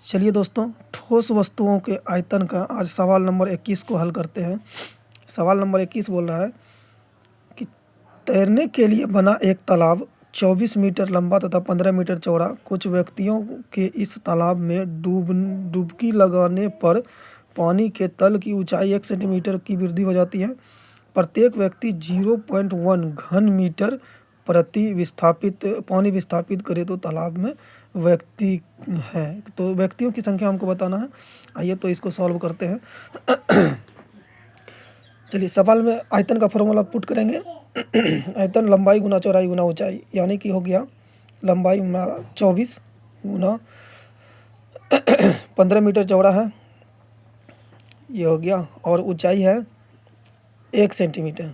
चलिए दोस्तों, ठोस वस्तुओं के आयतन का आज सवाल नंबर 21 को हल करते हैं। सवाल नंबर 21 बोल रहा है कि तैरने के लिए बना एक तालाब 24 मीटर लंबा तथा 15 मीटर चौड़ा। कुछ व्यक्तियों के इस तालाब में डुबकी लगाने पर पानी के तल की ऊंचाई 1 सेंटीमीटर की वृद्धि हो जाती है। प्रत्येक व्यक्ति 0.1 घन मीटर प्रति पानी विस्थापित करे तो तालाब में व्यक्ति हैं। तो व्यक्तियों की संख्या हमको बताना है। आइए तो इसको सॉल्व करते हैं। चलिए, सवाल में आयतन का फॉर्मूला पुट करेंगे। आयतन लंबाई गुना चौड़ाई गुना ऊंचाई, यानी कि हो गया लंबाई हमारा 24 गुना 15 मीटर चौड़ा है, ये हो गया, और ऊंचाई है 1 सेंटीमीटर।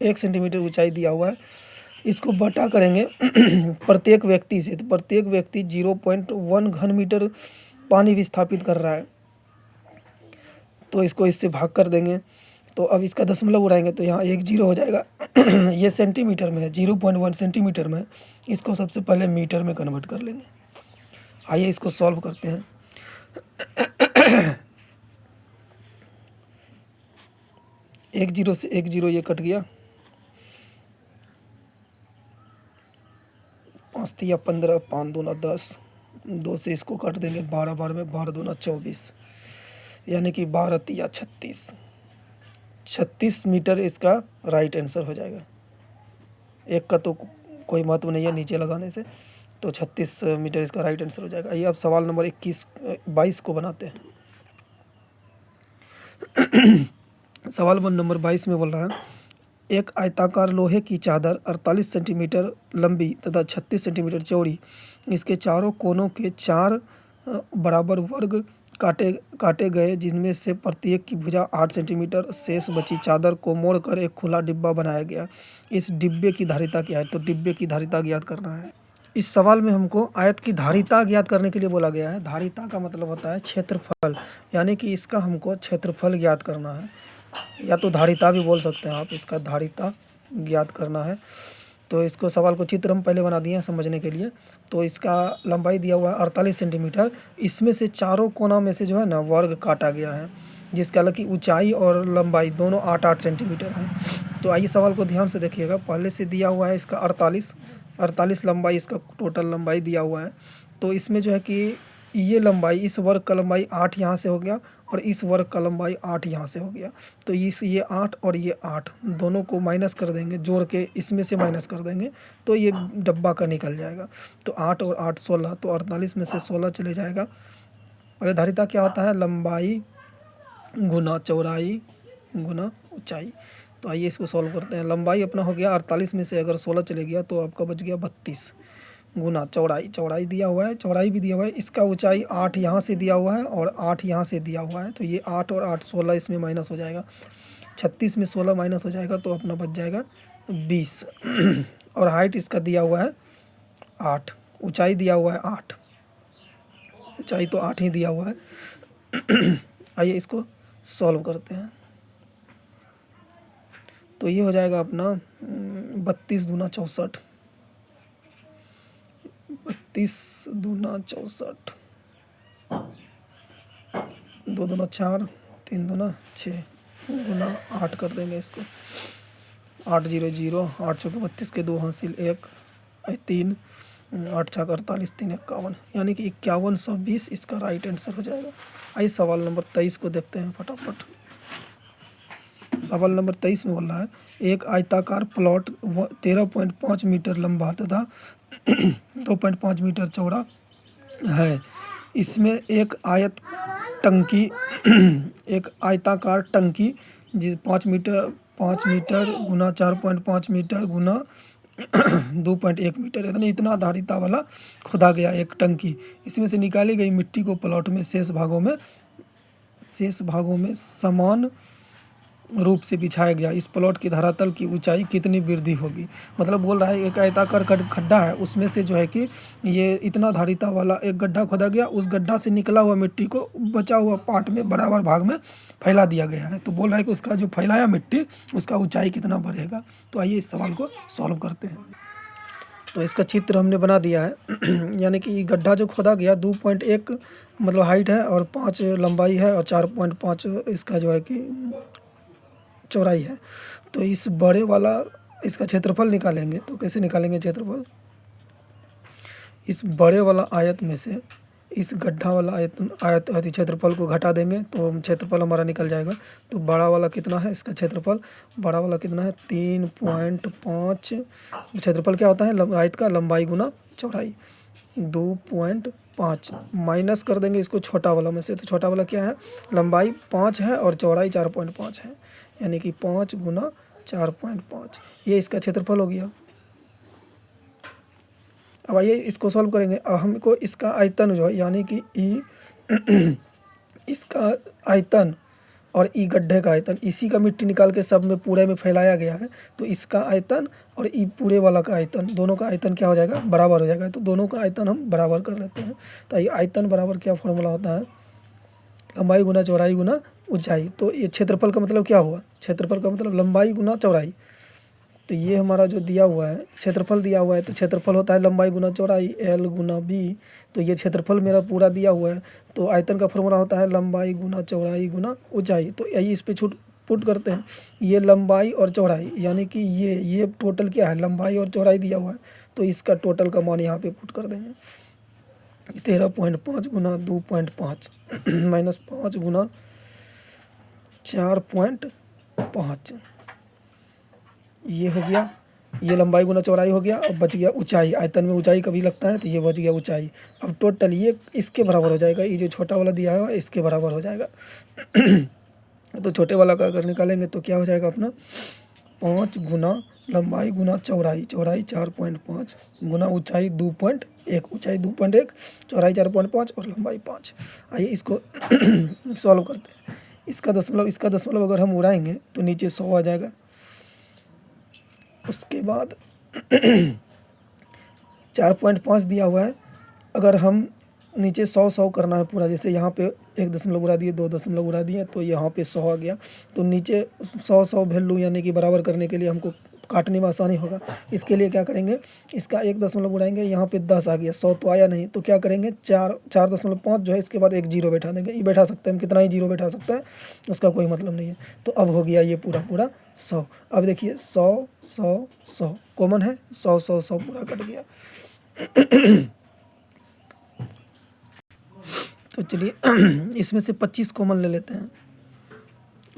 1 सेंटीमीटर ऊंचाई दिया हुआ है। इसको बटा करेंगे प्रत्येक व्यक्ति से, तो प्रत्येक व्यक्ति 0.1 घन मीटर पानी विस्थापित कर रहा है, तो इसको इससे भाग कर देंगे। तो अब इसका दशमलव उड़ाएंगे तो यहाँ 1 0 हो जाएगा। ये सेंटीमीटर में है, 0.1 सेंटीमीटर में। इसको सबसे पहले मीटर में कन्वर्ट कर लेंगे। आइए इसको सॉल्व करते हैं। 1 0 से 1 0 ये कट गया, 5 तिया 15, 5 दूना 10, 2 से इसको काट देंगे, 12 12 में 12 दूना 24, यानी कि 12 तिया 36। 36 मीटर इसका राइट आंसर हो जाएगा। एक का तो कोई महत्व नहीं है नीचे लगाने से, तो 36 मीटर इसका राइट आंसर हो जाएगा। आइए अब सवाल नंबर 22 को बनाते हैं। सवाल नंबर 22 में बोल रहा है, एक आयताकार लोहे की चादर 48 सेंटीमीटर लंबी तथा 36 सेंटीमीटर चौड़ी, इसके चारों कोनों के 4 बराबर वर्ग काटे गए, जिनमें से प्रत्येक की भुजा 8 सेंटीमीटर। शेष बची चादर को मोड़कर एक खुला डिब्बा बनाया गया। इस डिब्बे की धारिता क्या है? तो डिब्बे की धारिता ज्ञात करना है। इस सवाल में हमको आयत की धारिता ज्ञात करने के लिए बोला गया है। धारिता का मतलब होता है क्षेत्रफल, यानी कि इसका हमको क्षेत्रफल ज्ञात करना है, या तो धारिता भी बोल सकते हैं आप। इसका धारिता ज्ञात करना है। तो इसको सवाल को चित्र हम पहले बना दिए हैं समझने के लिए। तो इसका लंबाई दिया हुआ है 48 सेंटीमीटर। इसमें से चारों कोना में से जो है ना वर्ग काटा गया है, जिसका हालांकि ऊंचाई और लंबाई दोनों 8-8 सेंटीमीटर है। तो आइए सवाल को ध्यान से देखिएगा। पहले से दिया हुआ है इसका 48 लंबाई, इसका टोटल लंबाई दिया हुआ है। तो इसमें जो है कि ये लंबाई, इस वर्ग का लंबाई 8 यहाँ से हो गया, और इस वर्ग का लंबाई 8 यहाँ से हो गया। तो ये 8 और ये 8 दोनों को माइनस कर देंगे, जोड़ के इसमें से माइनस कर देंगे, तो ये डब्बा का निकल जाएगा। तो 8 और 8 16, तो 48 में से 16 चले जाएगा। और धारिता क्या होता है? लंबाई गुना चौड़ाई गुना ऊंचाई। तो आइए इसको सॉल्व करते हैं। लंबाई अपना हो गया 48 में से अगर 16 चले गया तो आपका बच गया 32, गुना चौड़ाई दिया हुआ है, चौड़ाई भी दिया हुआ है। इसका ऊंचाई 8 यहाँ से दिया हुआ है और 8 यहाँ से दिया हुआ है, तो ये 8 और 8 16 इसमें माइनस हो जाएगा। 36 में 16 माइनस हो जाएगा, तो अपना बच जाएगा 20। और हाइट इसका दिया हुआ है 8, ऊंचाई दिया हुआ है 8, ऊंचाई तो 8 ही दिया हुआ है। आइए इसको सॉल्व करते हैं। तो ये हो जाएगा अपना 32 दूना 64, 32 दूना 64, 2 दूना 4, 3 दूना 6, गुना 8 कर देंगे इसको। 8 0 0, 8 चौके 32 के 2 हासिल 1 3, 8 छक 48, 3 51, यानी कि 5120 इसका राइट आंसर हो जाएगा। आइए सवाल नंबर 23 को देखते हैं फटाफट। सवाल नंबर 23 में बोल रहा है, एक आयताकार प्लॉट 13.5 मीटर लंबा तथा 2.5 मीटर चौड़ा है। इसमें एक एक आयताकार टंकी जिस 5 मीटर गुना 4.5 मीटर गुना 2.1 मीटर, इतना धारिता वाला खोदा गया एक टंकी। इसमें से निकाली गई मिट्टी को प्लॉट में शेष भागों में समान रूप से बिछाया गया। इस प्लॉट की धरातल की ऊंचाई कितनी वृद्धि होगी? मतलब बोल रहा है एक आयताकार खड्डा है, उसमें से जो है कि ये इतना धारिता वाला एक गड्ढा खोदा गया, उस गड्ढा से निकला हुआ मिट्टी को बचा हुआ पार्ट में बराबर भाग में फैला दिया गया है। तो बोल रहा है कि उसका जो फैलाया मिट्टी, उसका ऊंचाई कितना बढ़ेगा। तो आइए इस सवाल को सॉल्व करते हैं। तो इसका चित्र हमने बना दिया है। यानी कि गड्ढा जो खोदा गया 2.1 मतलब हाइट है और 5 लंबाई है और 4.5 इसका जो है कि चौड़ाई है। तो इस बड़े वाला इसका क्षेत्रफल निकालेंगे। तो कैसे निकालेंगे क्षेत्रफल? इस बड़े वाला आयत में से इस गड्ढा वाला आयत क्षेत्रफल को घटा देंगे तो क्षेत्रफल हमारा निकल जाएगा। तो बड़ा वाला कितना है इसका क्षेत्रफल? बड़ा वाला कितना है? 3.5। क्षेत्रफल क्या होता है? आयत का लंबाई गुना चौड़ाई। 2.5 माइनस कर देंगे इसको छोटा वाला में से। तो छोटा वाला क्या है? लंबाई 5 है और चौड़ाई 4.5 है, यानी कि 5 गुना 4.5, ये इसका क्षेत्रफल हो गया। अब आइए इसको सॉल्व करेंगे। अब हमको इसका आयतन जो है यानी कि ई इसका आयतन और ई गड्ढे का आयतन, इसी का मिट्टी निकाल के सब में पूरे में फैलाया गया है। तो इसका आयतन और ई पूरे वाला का आयतन, दोनों का आयतन क्या हो जाएगा? बराबर हो जाएगा। तो दोनों का आयतन हम बराबर कर लेते हैं। तो ये आयतन बराबर क्या फॉर्मूला होता है? लंबाई गुना चौड़ाई गुना ऊंचाई। तो ये क्षेत्रफल का मतलब क्या हुआ? क्षेत्रफल का मतलब लंबाई गुना चौड़ाई। तो ये हमारा जो दिया हुआ है क्षेत्रफल दिया हुआ है, तो क्षेत्रफल होता है लंबाई गुना चौड़ाई L गुना B। तो ये क्षेत्रफल मेरा पूरा दिया हुआ है। तो आयतन का फॉर्मूला होता है लंबाई गुना चौड़ाई गुना ऊंचाई। तो यही इस पे पुट करते हैं। ये लंबाई और चौड़ाई यानी कि ये टोटल क्या है? लंबाई और चौड़ाई दिया हुआ है। तो इसका टोटल का मान यहाँ पे पुट कर देंगे। 13.5 गुना 2.5 माइनस 5 गुना 4.5, ये हो गया। ये लंबाई गुना चौड़ाई हो गया। अब बच गया ऊंचाई। आयतन में ऊंचाई कभी लगता है, तो ये बच गया ऊंचाई। अब टोटल ये इसके बराबर हो जाएगा। ये जो छोटा वाला दिया है इसके बराबर हो जाएगा। तो छोटे वाला का अगर निकालेंगे तो क्या हो जाएगा अपना? 5 गुना लंबाई गुना चौड़ाई, चौड़ाई 4.5 गुना ऊंचाई 2.1, ऊंचाई 2.1, चौड़ाई 4.5 और लंबाई 5। आइए इसको सॉल्व करते हैं। इसका दशमलव अगर हम उड़ाएंगे तो नीचे 100 आ जाएगा। उसके बाद 4.5 दिया हुआ है। अगर हम नीचे 100 करना है पूरा, जैसे यहाँ पे 1 दशमलव उड़ा दिए, 2 दशमलव उड़ा दिए, तो यहाँ पे 100 आ गया। तो नीचे 100 वैल्यू यानी कि बराबर करने के लिए हमको काटने में आसानी होगा। इसके लिए क्या करेंगे? इसका 1 दशमलव उड़ाएंगे, यहाँ पे 10 आ गया, 100 तो आया नहीं। तो क्या करेंगे? 4.5 जो है इसके बाद एक जीरो बैठा देंगे। ये बैठा सकते हैं हम, कितना ही जीरो बैठा सकता है, उसका कोई मतलब नहीं है। तो अब हो गया ये पूरा 100। अब देखिए 100 100 100 कॉमन है, 100 100 100 पूरा कट गया। तो चलिए इसमें से 25 कॉमन ले लेते हैं,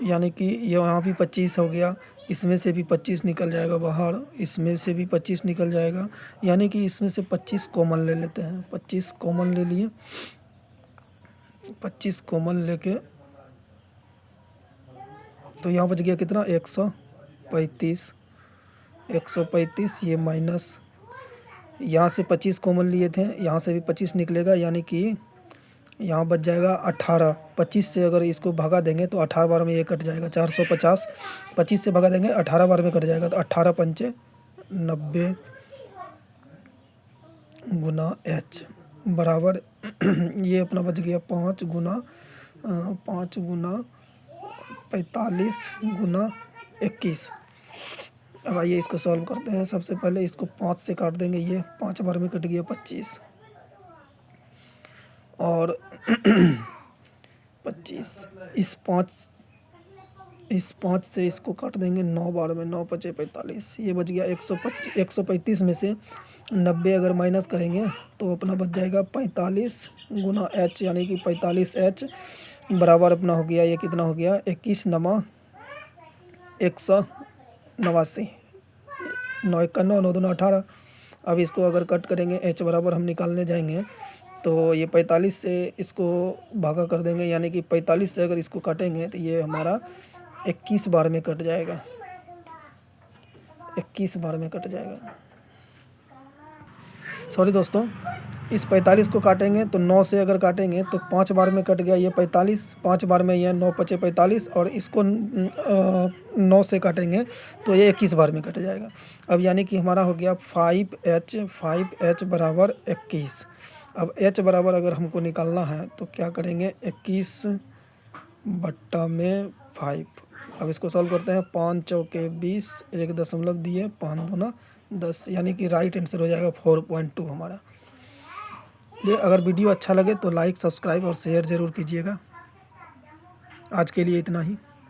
यानी कि यहाँ भी 25 हो गया, इसमें से भी 25 निकल जाएगा बाहर, इसमें से भी 25 निकल जाएगा, यानी कि इसमें से 25 कॉमन ले लेते हैं। 25 कॉमन ले लिए। 25 कॉमन लेके तो यहाँ बच गया कितना? 135। 135 ये माइनस, यहाँ से 25 कॉमन लिए थे, यहाँ से भी 25 निकलेगा, यानी कि यहाँ बच जाएगा 18। 25 से अगर इसको भगा देंगे तो 18 बार में ये कट जाएगा। 450 25 से भगा देंगे 18 बार में कट जाएगा। तो 18 पंचे 90 गुना H बराबर ये अपना बच गया 5 गुना 45 गुना 21। अब आइए इसको सॉल्व करते हैं। सबसे पहले इसको 5 से काट देंगे, ये 5 बार में कट गया 25 और 25 इस 5 से इसको काट देंगे 9 बार में, 9 पचे 45, ये बच गया 135 में से 90 अगर माइनस करेंगे तो अपना बच जाएगा 45 गुना H, यानी कि 45H बराबर अपना हो गया, ये कितना हो गया? 21 नमा 189, 9 1 9 9 2 18। अब इसको अगर कट करेंगे H बराबर हम निकालने जाएंगे तो ये 45 से इसको भागा कर देंगे, यानी कि 45 से अगर इसको काटेंगे तो ये हमारा 21 बार में कट जाएगा। 21 बार में कट जाएगा। सॉरी दोस्तों, इस 45 को काटेंगे तो 9 से अगर काटेंगे तो 5 बार में कट गया ये 45, 5 बार में ये 9 पचे 45 और इसको 9 से काटेंगे तो ये 21 बार में कट जाएगा। अब यानी कि हमारा हो गया 5H बराबर 21। अब H बराबर अगर हमको निकालना है तो क्या करेंगे? 21/5। अब इसको सॉल्व करते हैं। 5 चौके 20, 1 दशमलव दिए, 5 दूना 10, यानी कि राइट आंसर हो जाएगा 4.2 हमारा। ये अगर वीडियो अच्छा लगे तो लाइक, सब्सक्राइब और शेयर ज़रूर कीजिएगा। आज के लिए इतना ही।